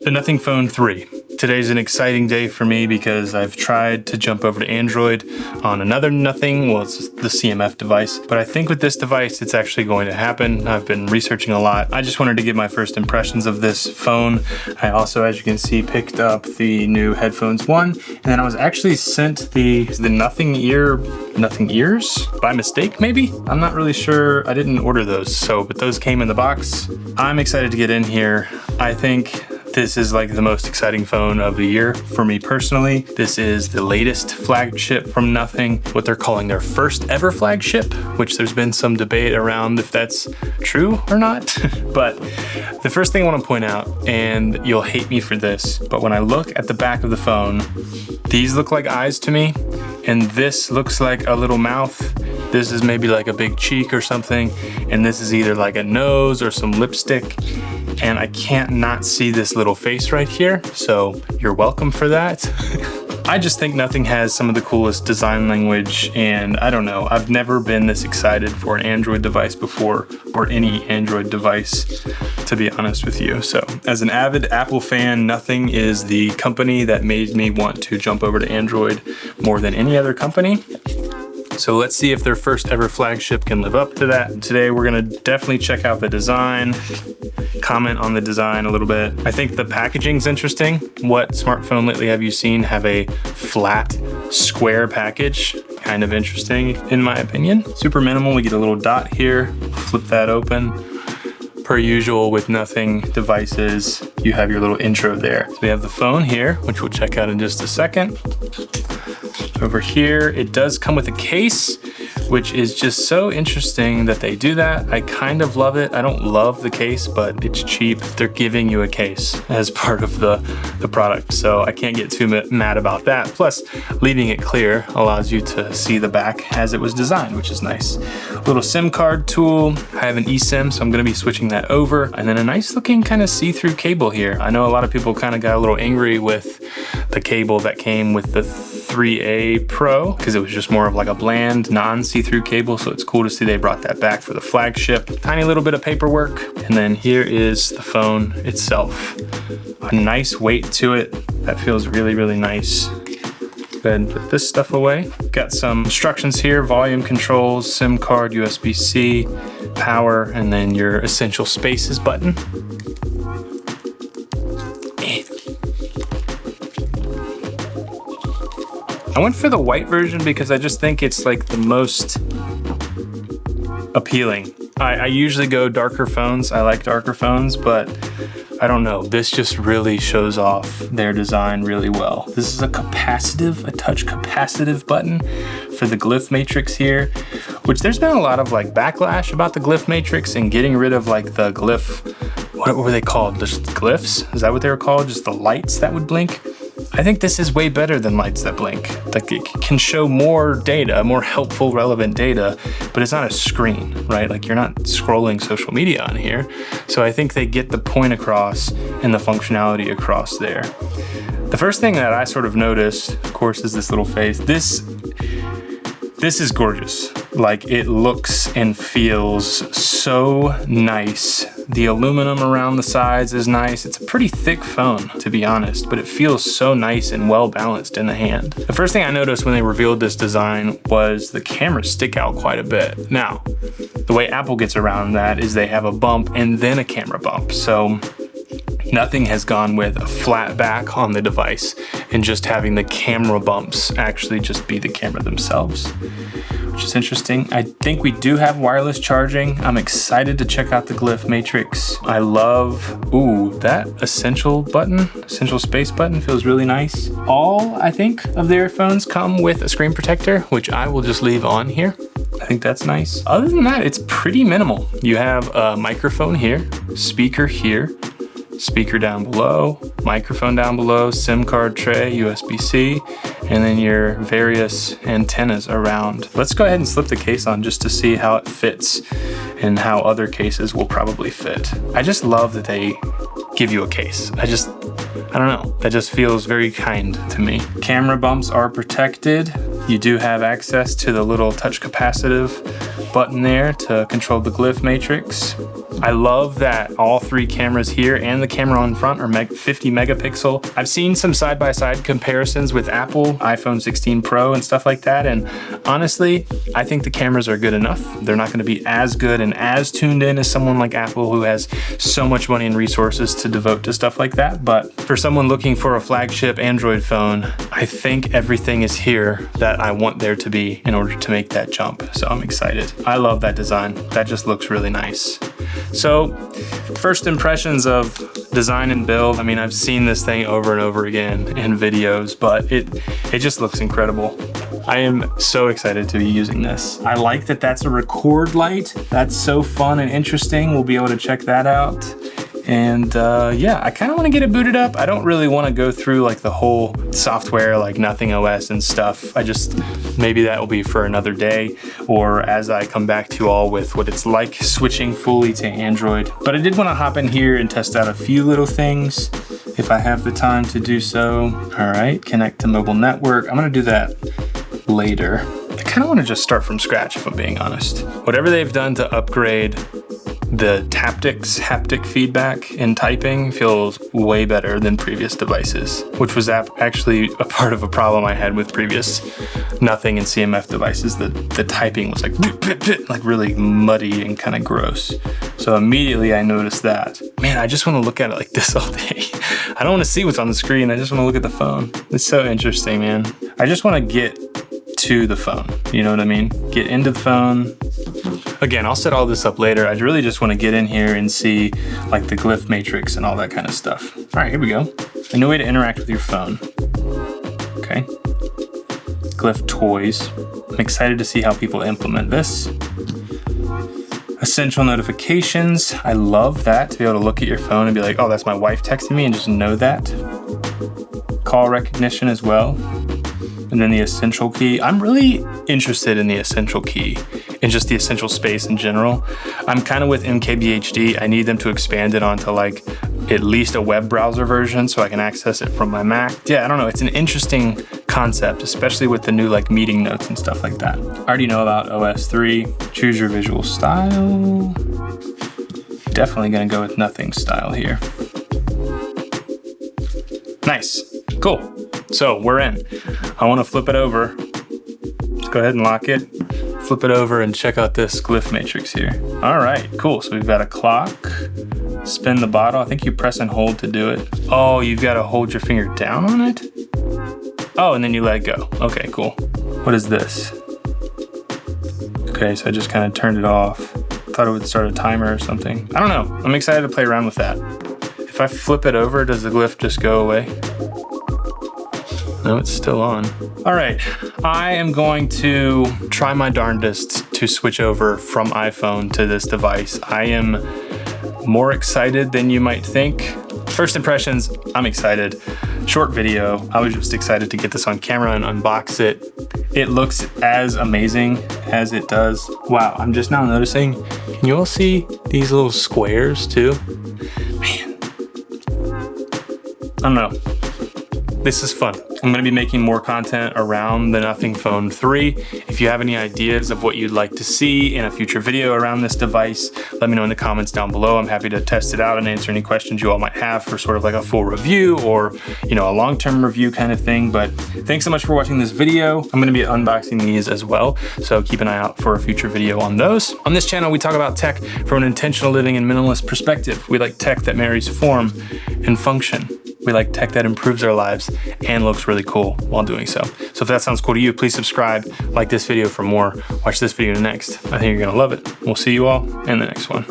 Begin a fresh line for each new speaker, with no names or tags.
The Nothing Phone 3. Today's an exciting day for me because I've tried to jump over to Android on another Nothing, well, it's the CMF device, but I think with this device, it's actually going to happen. I've been researching a lot. I just wanted to give my first impressions of this phone. I also, as you can see, picked up the new Headphones 1, and then I was actually sent the Nothing Ears by mistake, maybe? I'm not really sure. I didn't order those, but those came in the box. I'm excited to get in here. I think this is like the most exciting phone of the year for me personally. This is the latest flagship from Nothing, what they're calling their first ever flagship, which there's been some debate around if that's true or not. But the first thing I want to point out, and you'll hate me for this, but when I look at the back of the phone, these look like eyes to me, and this looks like a little mouth. This is maybe like a big cheek or something, and this is either like a nose or some lipstick. And I can't not see this little face right here, so you're welcome for that. I just think Nothing has some of the coolest design language, and I don't know, I've never been this excited for an Android device before, or any Android device, to be honest with you. So as an avid Apple fan, Nothing is the company that made me want to jump over to Android more than any other company. So let's see if their first ever flagship can live up to that. Today we're gonna definitely check out the design, comment on the design a little bit. I think the packaging's interesting. What smartphone lately have you seen have a flat, square package? Kind of interesting in my opinion. Super minimal, we get a little dot here, flip that open. Per usual with Nothing devices, you have your little intro there. So we have the phone here, which we'll check out in just a second. Over here, it does come with a case, which is just so interesting that they do that. I kind of love it. I don't love the case, but it's cheap. They're giving you a case as part of the product, so I can't get too mad about that. Plus, leaving it clear allows you to see the back as it was designed, which is nice. Little SIM card tool. I have an eSIM, so I'm gonna be switching that over. And then a nice looking kind of see-through cable here. I know a lot of people kind of got a little angry with the cable that came with the 3A Pro because it was just more of like a bland non-see-through cable, so it's cool to see they brought that back for the flagship. Tiny little bit of paperwork, and then here is the phone itself. A nice weight to it that feels really, really nice. Go ahead and put this stuff away. Got some instructions here, volume controls, SIM card, USB-C, power, and then your essential spaces button. I went for the white version because I just think it's like the most appealing. I usually go darker phones. I like darker phones, but I don't know. This just really shows off their design really well. This is a touch capacitive button for the Glyph matrix here, which there's been a lot of like backlash about the Glyph matrix and getting rid of like the Glyph, what were they called? Just glyphs? Is that what they were called? Just the lights that would blink? I think this is way better than lights that blink. Like it can show more data, more helpful, relevant data, but it's not a screen, right? Like you're not scrolling social media on here. So I think they get the point across and the functionality across there. The first thing that I sort of noticed, of course, is this little face. This is gorgeous. Like it looks and feels so nice. The aluminum around the sides is nice. It's a pretty thick phone, to be honest, but it feels so nice and well balanced in the hand. The first thing I noticed when they revealed this design was the cameras stick out quite a bit. Now, the way Apple gets around that is they have a bump and then a camera bump. So Nothing has gone with a flat back on the device and just having the camera bumps actually just be the camera themselves, which is interesting. I think we do have wireless charging. I'm excited to check out the Glyph matrix. I love, that essential space button feels really nice. All, I think, of their phones come with a screen protector, which I will just leave on here. I think that's nice. Other than that, it's pretty minimal. You have a microphone here, speaker here, speaker down below, microphone down below, SIM card tray, USB-C, and then your various antennas around. Let's go ahead and slip the case on just to see how it fits and how other cases will probably fit. I just love that they give you a case. I don't know, that just feels very kind to me. Camera bumps are protected. You do have access to the little touch capacitive button there to control the Glyph matrix. I love that all 3 cameras here and the camera on front are 50 megapixel. I've seen some side-by-side comparisons with Apple, iPhone 16 Pro and stuff like that, and honestly, I think the cameras are good enough. They're not gonna be as good and as tuned in as someone like Apple who has so much money and resources to devote to stuff like that, but for someone looking for a flagship Android phone, I think everything is here that I want there to be in order to make that jump, so I'm excited. I love that design. That just looks really nice. So, first impressions of design and build. I mean, I've seen this thing over and over again in videos, but it just looks incredible. I am so excited to be using this. I like that that's a record light. That's so fun and interesting. We'll be able to check that out. And yeah, I kind of want to get it booted up. I don't really want to go through like the whole software, like Nothing OS and stuff. Maybe that will be for another day, or as I come back to you all with what it's like switching fully to Android. But I did want to hop in here and test out a few little things if I have the time to do so. All right, connect to mobile network. I'm going to do that later. I kind of want to just start from scratch, if I'm being honest. Whatever they've done to upgrade the haptic feedback in typing feels way better than previous devices, which was actually a part of a problem I had with previous Nothing and CMF devices. The typing was like really muddy and kind of gross. So immediately I noticed that. Man, I just want to look at it like this all day. I don't want to see what's on the screen. I just want to look at the phone. It's so interesting, man. I just want to get to the phone. You know what I mean? Get into the phone. Again, I'll set all this up later. I really just want to get in here and see like the Glyph matrix and all that kind of stuff. All right, here we go. A new way to interact with your phone. Okay. Glyph toys. I'm excited to see how people implement this. Essential notifications. I love that, to be able to look at your phone and be like, oh, that's my wife texting me, and just know that. Call recognition as well. And then the essential key. I'm really interested in the essential key and just the essential space in general. I'm kind of with MKBHD. I need them to expand it onto like at least a web browser version so I can access it from my Mac. Yeah, I don't know. It's an interesting concept, especially with the new like meeting notes and stuff like that. I already know about OS 3. Choose your visual style. Definitely gonna go with Nothing style here. Nice, cool. So we're in. I want to flip it over. Let's go ahead and lock it. Flip it over and check out this Glyph matrix here. All right, cool. So we've got a clock. Spin the bottle. I think you press and hold to do it. Oh, you've got to hold your finger down on it? Oh, and then you let it go. Okay, cool. What is this? Okay, so I just kind of turned it off. Thought it would start a timer or something. I don't know. I'm excited to play around with that. If I flip it over, does the Glyph just go away? No, it's still on. All right, I am going to try my darndest to switch over from iPhone to this device. I am more excited than you might think. First impressions, I'm excited. Short video, I was just excited to get this on camera and unbox it. It looks as amazing as it does. Wow, I'm just now noticing, can you all see these little squares too? Man, I don't know. This is fun. I'm gonna be making more content around the Nothing Phone 3. If you have any ideas of what you'd like to see in a future video around this device, let me know in the comments down below. I'm happy to test it out and answer any questions you all might have for sort of like a full review or, you know, a long-term review kind of thing. But thanks so much for watching this video. I'm gonna be unboxing these as well, so keep an eye out for a future video on those. On this channel, we talk about tech from an intentional living and minimalist perspective. We like tech that marries form and function. We like tech that improves our lives and looks really cool while doing so. So if that sounds cool to you, please subscribe, like this video for more, watch this video next. I think you're gonna love it. We'll see you all in the next one.